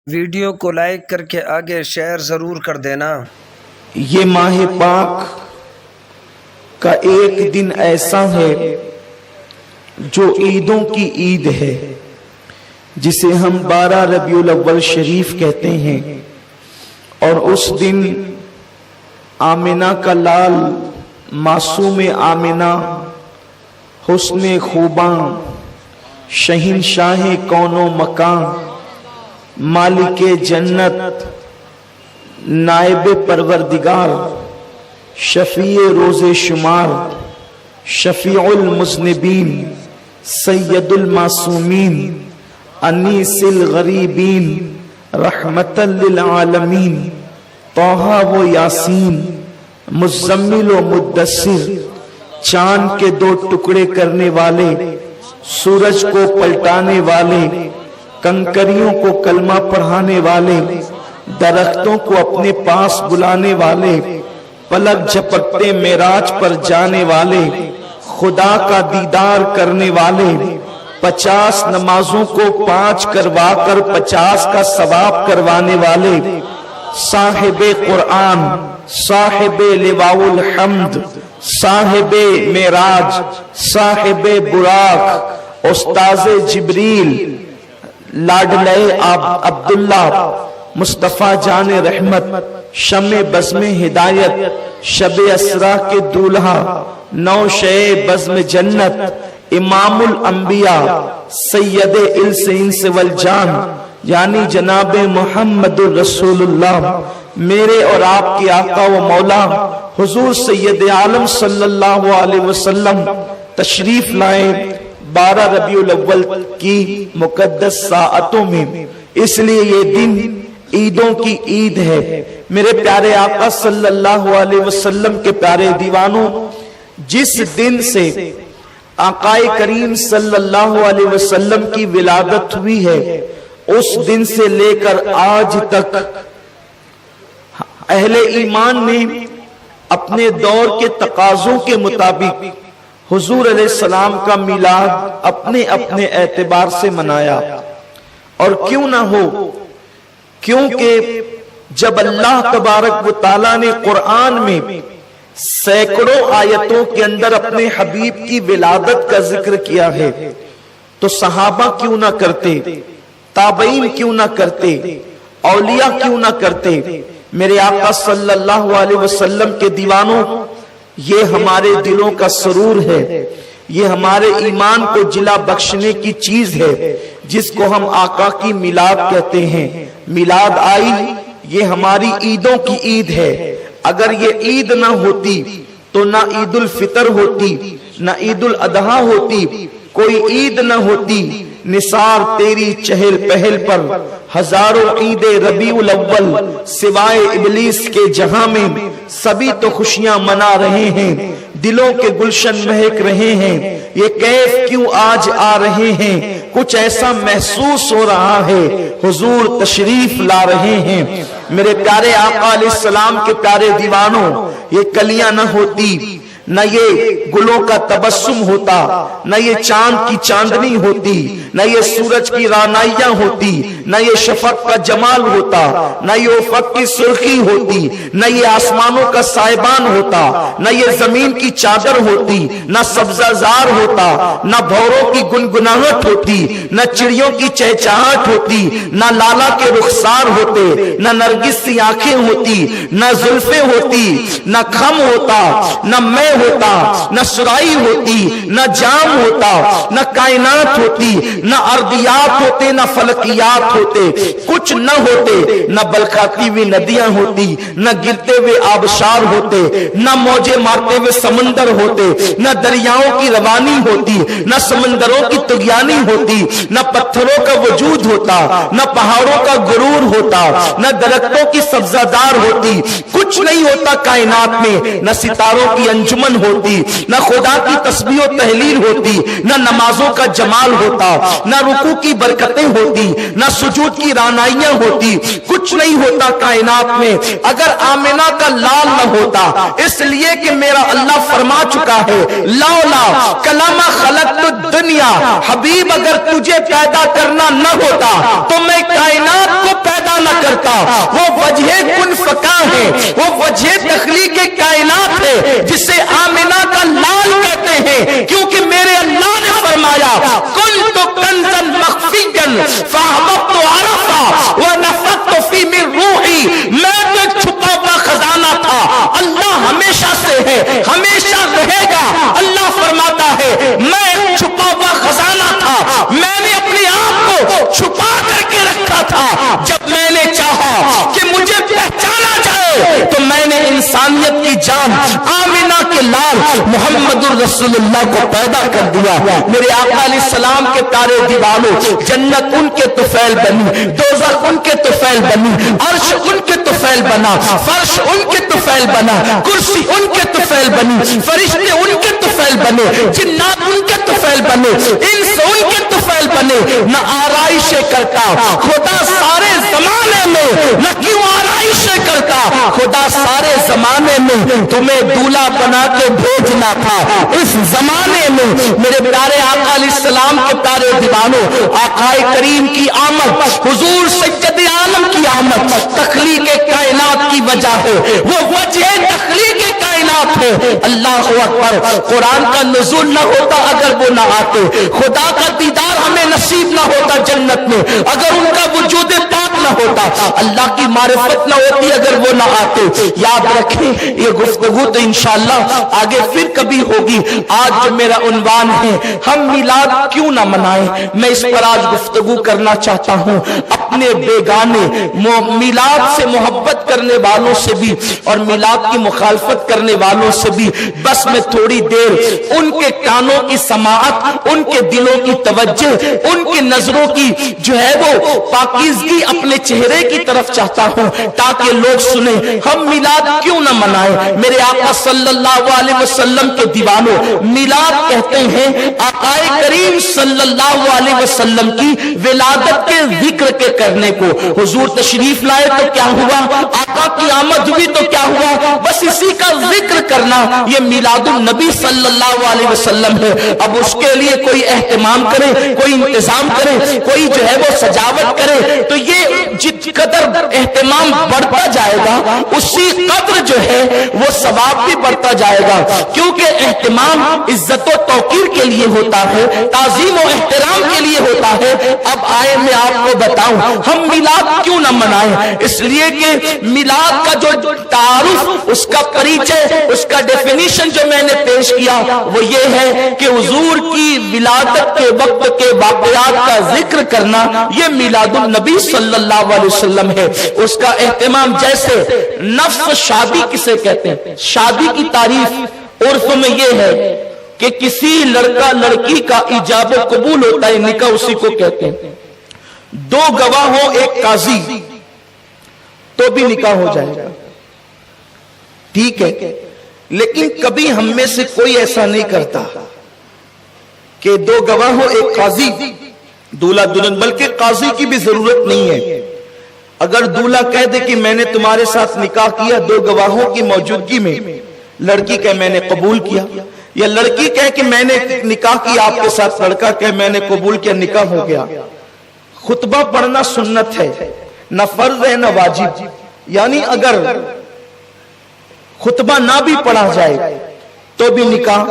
Video کو like کر کے آگے شیئر ضرور کر دینا۔ یہ ماہ پاک کا ایک دن ایسا ہے جو عیدوں کی عید ہے، جسے ہم 12 ربیع الاول شریف کہتے ہیں، اور اس دن آمنہ کا لال معصوم آمنہ حسن خوباں شہنشاہ کون و مکان مالک جنت نائب پروردگار شفیع روز شمار شفیع المذنبین سید المعصومین انیس الغریبین رحمت للعالمین طٰہٰ و یاسین مزمل و مدثر چاند کے 2 ٹکڑے کرنے والے، سورج کو پلٹانے والے، کنکریوں کو کلمہ پڑھانے والے، درختوں کو اپنے پاس بلانے والے، پلک جھپکتے معراج پر جانے والے، خدا کا دیدار کرنے والے، 50 نمازوں کو 5 کروا کر 50 کا ثواب کروانے والے، صاحب قرآن، صاحب لواء الحمد، صاحب معراج، صاحب براق، استاذ جبریل، لاڈلے عبداللہ، مصطفیٰ جان رحمت، شمع بزم ہدایت، شب اسرا کے دولہا، نوشے بزم جنت، امام الانبیاء، سید الانس انس والجان، یعنی جناب محمد رسول اللہ، میرے اور آپ کے آقا و مولا حضور سید عالم صلی اللہ علیہ وسلم تشریف لائے 12 ربیع الاول کی مقدس ساعتوں میں، اس لیے یہ دن عیدوں کی عید ہے۔ میرے پیارے آقا صلی اللہ علیہ وسلم کے پیارے دیوانوں، جس دن سے آقا کریم صلی اللہ علیہ وسلم کی ولادت ہوئی ہے، اس دن سے لے کر آج تک اہل ایمان نے اپنے دور کے تقاضوں کے مطابق حضور علیہ السلام کا میلاد اپنے اپنے اعتبار سے منایا، اور کیوں نہ ہو، کیونکہ جب اللہ تبارک و تعالیٰ نے قرآن میں سینکڑوں آیتوں کے اندر اپنے حبیب کی ولادت کا ذکر کیا ہے، تو صحابہ کیوں نہ کرتے، تابعین کیوں نہ کرتے، اولیاء کیوں نہ کرتے۔ میرے آقا صلی اللہ علیہ وسلم کے دیوانوں، یہ ہمارے دلوں کا سرور ہے، یہ ہمارے ایمان کو جلا بخشنے کی چیز ہے، جس کو ہم آقا کی میلاد کہتے ہیں۔ میلاد آئی، یہ ہماری عیدوں کی عید ہے۔ اگر یہ عید نہ ہوتی تو نہ عید الفطر ہوتی، نہ عید الاضحیٰ ہوتی، کوئی عید نہ ہوتی۔ نثار تیری چہل پہل پر ہزاروں عید ربیع الاول، سوائے ابلیس کے جہاں میں سبھی تو خوشیاں منا رہے ہیں، دلوں کے گلشن مہک رہے ہیں۔ یہ کیف کیوں آج آ رہے ہیں؟ کچھ ایسا محسوس ہو رہا ہے، حضور تشریف لا رہے ہیں۔ میرے پیارے آقا علیہ السلام کے پیارے دیوانوں، یہ کلیاں نہ ہوتی، نہ یہ گلوں کا تبسم ہوتا، نہ یہ چاند کی چاندنی ہوتی، نہ یہ سورج کی رانائیاں ہوتی، نہ یہ شفق کا جمال ہوتا، نہ یہ افق کی سرخی ہوتی، نہ یہ آسمانوں کا سائبان ہوتا، نہ یہ زمین کی چادر ہوتی، نہ سبزہ زار ہوتا، نہ بھوروں کی گنگناہٹ ہوتی، نہ چڑیوں کی چہچہاہٹ ہوتی، نہ لالا کے رخسار ہوتے، نہ نرگس سی آنکھیں ہوتی، نہ زلفیں ہوتی، نہ خم ہوتا، نہ میں ہوتا، نہ سرائی ہوتی، نہ جام ہوتا، نہ کائنات ہوتی، نہ ارضیات ہوتے، نہ فلکیات ہوتے، کچھ نہ ہوتے، نہ بلکاتی ہوئی ندیاں ہوتی، نہ گرتے ہوئے آبشار ہوتے، نہ موجیں مارتے ہوئے سمندر ہوتے، نہ دریاؤں کی روانی ہوتی، نہ سمندروں کی طغیانی ہوتی، نہ پتھروں کا وجود ہوتا، نہ پہاڑوں کا غرور ہوتا، نہ درختوں کی سبزہ دار ہوتی، کچھ نہیں ہوتا کائنات میں، نہ ستاروں کی انجمن ہوتی، نہ خدا کی تسبیح و تحلیل ہوتی، نہ نمازوں کا جمال ہوتا، نہ رکوع کی برکتیں ہوتی، نہ سجود کی رانائیاں ہوتی، کچھ نہیں ہوتا کائنات میں اگر آمنہ کا لال نہ ہوتا۔ اس لیے کہ میرا اللہ فرما چکا ہے، لولا کلمہ خلقت الدنیا، حبیب اگر تجھے پیدا کرنا نہ ہوتا تو میں کائنات کو پیدا وہ وجہ کن فکا ہے، وہ وجہ تخلیق کائنات ہے جسے آمنہ کا لال کہتے ہیں، کیونکہ میرے اللہ نے فرمایا کنت کنزا مخفیا فاحببت عرفا ونفخت فی من روحی، میں تو ایک چھپا ہوا خزانہ تھا، اللہ ہمیشہ سے ہے، ہمیشہ رہے گا۔ اللہ فرماتا ہے میں ایک چھپا ہوا خزانہ تھا، میں نے اپنے آپ کو چھپا کر کے رکھا تھا، جب میں نے چاہا کہ مجھے پہچانا جائے تو میں نے انسانیت کی جان آمنہ کے لال محمد الرسول اللہ کو پیدا کر دیا۔ میرے آقا علیہ السلام کے تارے دیوالوں، جنت ان کے طفیل بنی، دوزخ ان کے طفیل بنی، عرش ان کے طفیل بنا، فرش ان کے طفیل بنا، کرسی ان کے طفیل بنی، فرشتے ان کے طفیل بنے، جنات ان کے طفیل بنے، انس ان کے طفیل بنے۔ نہ آرائشیں کرتا خدا سارے زمانے میں، نہ کیوں آرائشیں کرتا خدا سارے زمانے میں، تمہیں دولہا بنا کے بھیجنا تھا اس زمانے میں۔ میرے پیارے آقا علیہ السلام کے پیارے دیوانوں، آقا کریم کی آمد، حضور سید عالم کی آمد تخلیق کائنات کی وجہ ہے، وہ وجہ تخلیق کائنات ہے۔ اللہ اکبر، قرآن کا نزول نہ ہوتا اگر وہ نہ آتے، خدا کا دیدار ہمیں نصیب نہ ہوتا جنت میں اگر ان کا وجود پاک نہ ہوتا، اللہ کی معرفت نہ ہوتی اگر وہ نہ آتے۔ یاد رکھیں یہ گفتگو تو انشاءاللہ آگے پھر کبھی ہوگی۔ آج جو میرا عنوان ہے ہم میلاد کیوں نہ منائیں، میں اس پر آج گفتگو کرنا چاہتا ہوں۔ اپنے بیگانے میلاد سے محبت کرنے والوں سے بھی اور میلاد کی مخالفت کرنے والوں سے بھی بس میں تھوڑی دیر ان کے کانوں کی سماعت، ان کے دلوں کی توجہ، ان کی نظروں کی جو ہے وہ پاکیزگی اپنے چہرے کی طرف چاہتا ہوں تاکہ لوگ سنیں ہم میلاد کیوں نہ منائیں۔ میرے آقا صلی اللہ علیہ وسلم کے دیوانوں، میلاد کہتے ہیں آقا کریم صلی اللہ علیہ وسلم کی ولادت کے ذکر کے کرنے کو۔ حضور تشریف لائے تو کیا ہوا، آقا کی آمد ہوئی تو کیا ہوا، بس اسی کا ذکر کرنا یہ میلاد النبی صلی اللہ علیہ وسلم ہے۔ اب اس کے لیے کوئی اہتمام کرے، کوئی انتظام کرے، کوئی جو ہے وہ سجاوٹ کرے تو یہ جت قدر اہتمام بڑھتا جائے گا اسی قدر جو ہے وہ ثواب بھی بڑھتا جائے گا، کیونکہ اہتمام عزت و توقیر کے لیے ہوتا ہے، تعظیم و احترام کے لیے ہوتا ہے۔ اب آئے میں آپ کو بتاؤں ہم میلاد کیوں نہ منائیں، اس لیے کہ میلاد کا جو تعارف، اس کا پریچے، اس کا ڈیفینیشن جو میں نے پیش کیا وہ یہ ہے کہ حضور کی ولادت کے وقت کے واقعات کا ذکر کرنا یہ میلاد النبی صلی اللہ علیہ وسلم ہے۔ اس کا اہتمام جیسے نفس شادی کسے کہتے ہیں، شادی کی تعریف عرف میں یہ ہے کہ کسی لڑکا لڑکی کا ایجاب و قبول ہوتا ہے، نکاح اسی کو کہتے ہیں۔ دو گواہ ہوں ایک قاضی تو بھی نکاح ہو جائے گا، ٹھیک ہے، لیکن کبھی ہم میں سے کوئی ایسا نہیں کرتا کہ دو گواہ ہو ایک قاضی دولہا دلہن، بلکہ قاضی کی بھی ضرورت نہیں ہے۔ اگر دولہا کہہ دے کہ میں نے تمہارے ساتھ نکاح کیا دو گواہوں کی موجودگی میں، لڑکی کہے میں نے قبول کیا، یا لڑکی کہے کہ میں نے نکاح کیا آپ کے ساتھ، لڑکا کہے میں نے قبول کیا، نکاح ہو گیا۔ خطبہ پڑھنا سنت ہے، نہ فرض ہے نہ واجب، یعنی اگر خطبہ نہ بھی پڑھا جائے تو بھی نکاح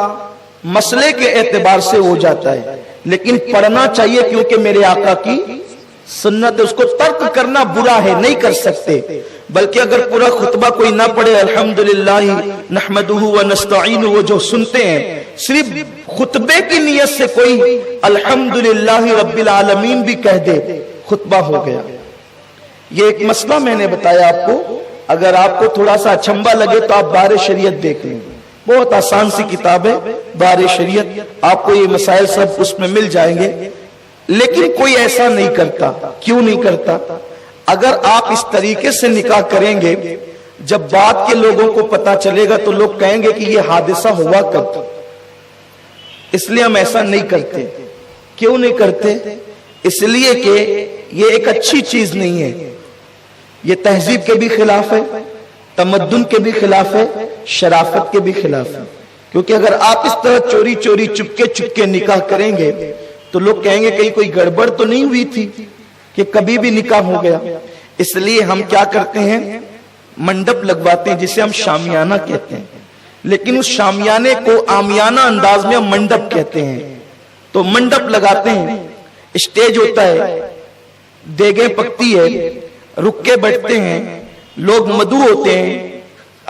مسئلے کے اعتبار سے ہو جاتا ہے، لیکن پڑھنا چاہیے کیونکہ میرے آقا کی سنت ہے، اس کو ترک کرنا برا ہے، نہیں کر سکتے۔ بلکہ اگر پورا خطبہ کوئی نہ پڑھے الحمدللہ نحمدہ ونستعینہ وہ جو سنتے ہیں، صرف خطبے کی نیت سے کوئی الحمدللہ رب العالمین بھی کہہ دے، خطبہ ہو گیا۔ یہ ایک مسئلہ میں نے بتایا آپ کو، اگر آپ کو تھوڑا سا اچھمبا لگے تو آپ بار شریعت دیکھ لیں، بہت آسان سی کتاب ہے بار شریعت، آپ کو یہ مسائل سب اس میں مل جائیں گے۔ لیکن کوئی ایسا نہیں کرتا، کیوں نہیں کرتا؟ اگر آپ اس طریقے سے نکاح کریں گے، جب بعد کے لوگوں کو پتا چلے گا تو لوگ کہیں گے کہ یہ حادثہ ہوا کب، اس لیے ہم ایسا نہیں کرتے۔ کیوں نہیں کرتے؟ اس لیے کہ یہ ایک اچھی چیز نہیں ہے، یہ تہذیب کے بھی خلاف ہے، تمدن کے بھی خلاف ہے، شرافت کے بھی خلاف ہے۔ کیونکہ اگر آپ اس طرح چوری چوری چپکے نکاح کریں گے تو لوگ کہیں گے کہیں کوئی گڑبڑ تو نہیں ہوئی تھی کہ کبھی بھی نکاح ہو گیا۔ اس لیے ہم کیا کرتے ہیں؟ منڈپ لگواتے ہیں جسے ہم شامیانہ کہتے ہیں، لیکن اس شامیانے کو عامیانہ انداز میں ہم منڈپ کہتے ہیں۔ تو منڈپ لگاتے ہیں، اسٹیج ہوتا ہے، دیگیں پکتی ہے، رکے بیٹھتے ہیں، لوگ مدعو ہوتے ہیں،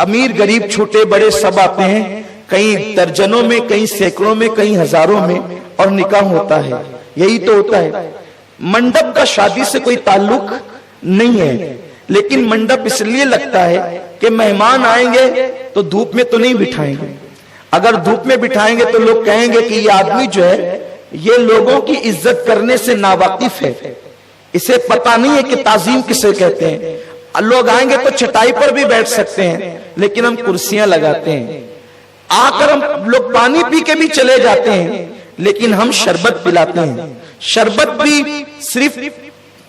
امیر غریب چھوٹے بڑے سب آتے ہیں، کہیں درجنوں میں، کہیں سینکڑوں میں، کہیں ہزاروں میں، اور نکاح ہوتا ہے۔ یہی تو ہوتا ہے۔ منڈپ کا شادی سے کوئی تعلق نہیں ہے، لیکن منڈپ اس لیے لگتا ہے کہ مہمان آئیں گے تو دھوپ میں تو نہیں بٹھائیں گے۔ اگر دھوپ میں بٹھائیں گے تو لوگ کہیں گے کہ یہ آدمی جو ہے یہ لوگوں کی عزت کرنے سے ناواقف ہے، اسے پتہ نہیں ہے کہ تعظیم کسے کہتے ہیں۔ لوگ آئیں گے تو چٹائی پر بھی بیٹھ سکتے ہیں، لیکن ہم کرسیاں لگاتے ہیں۔ آ کر ہم لوگ پانی پی کے بھی چلے جاتے ہیں، لیکن ہم شربت پلاتے ہیں۔ شربت بھی صرف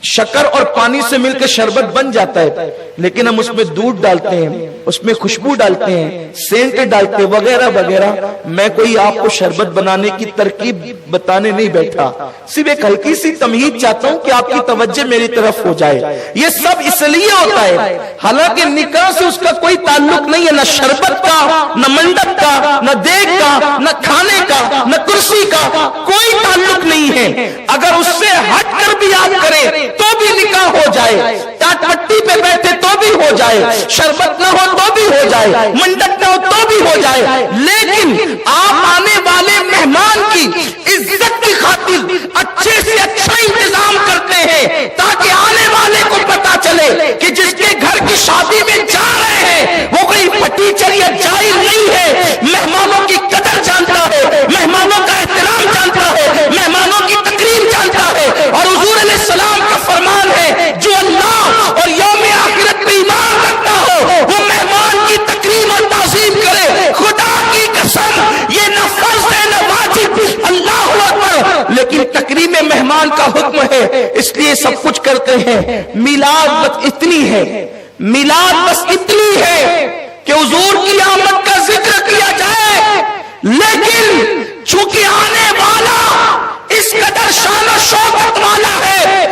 شکر اور پانی سے مل کے شربت بن جاتا ہے، لیکن ہم اس میں دودھ ڈالتے ہیں، اس میں خوشبو ڈالتے ہیں، سینٹ ڈالتے ہیں، وغیرہ وغیرہ۔ میں کوئی آپ کو شربت بنانے کی ترکیب بتانے نہیں بیٹھا، صرف ایک ہلکی سی تمہید چاہتا ہوں کہ آپ کی توجہ میری طرف ہو جائے۔ یہ سب اس لیے ہوتا ہے، حالانکہ نکاح سے اس کا کوئی تعلق نہیں ہے، نہ شربت کا، نہ منڈپ کا، نہ دیگ کا، نہ کھانے کا، نہ کرسی کا، کوئی تعلق نہیں ہے۔ اگر اس سے ہٹ کر بھی آپ کریں تو بھی نکاح ہو جائے، ٹاٹ پٹی پہ بیٹھے تو بھی ہو جائے، شربت نہ ہو تو بھی ہو جائے، منڈپ نہ ہو تو بھی ہو جائے، لیکن آپ آنے والے مہمان کی عزت کی خاطر اچھے سے اچھا انتظام کرتے ہیں، تاکہ آنے والے کو پتا چلے کہ جس کے گھر کی شادی میں جا رہے ہیں وہ کوئی پٹیچر یا جاہل نہیں ہے، مہمانوں کی قدر جانتا ہے، مہمانوں کا احترام جانتا ہے، مہمانوں کی تکریم جانتا ہے۔ اور حضور علیہ السلام کا فرمان ہے، جو اللہ اور یوم آخرت پہ ایمان رکھتا ہو وہ مہمان کی تکریم اور تعظیم کرے۔ خدا کی قسم یہ نہ فرض ہے نہ واجب، اللہ اکبر، لیکن تکریم مہمان کا حکم ہے، اس لیے سب کچھ کرتے ہیں۔ میلاد بس اتنی ہے، میلاد بس اتنی ہے کہ حضور کی آمد کا ذکر کیا جائے، لیکن چونکہ آنے والا اس قدر شان و شوکت والا ہے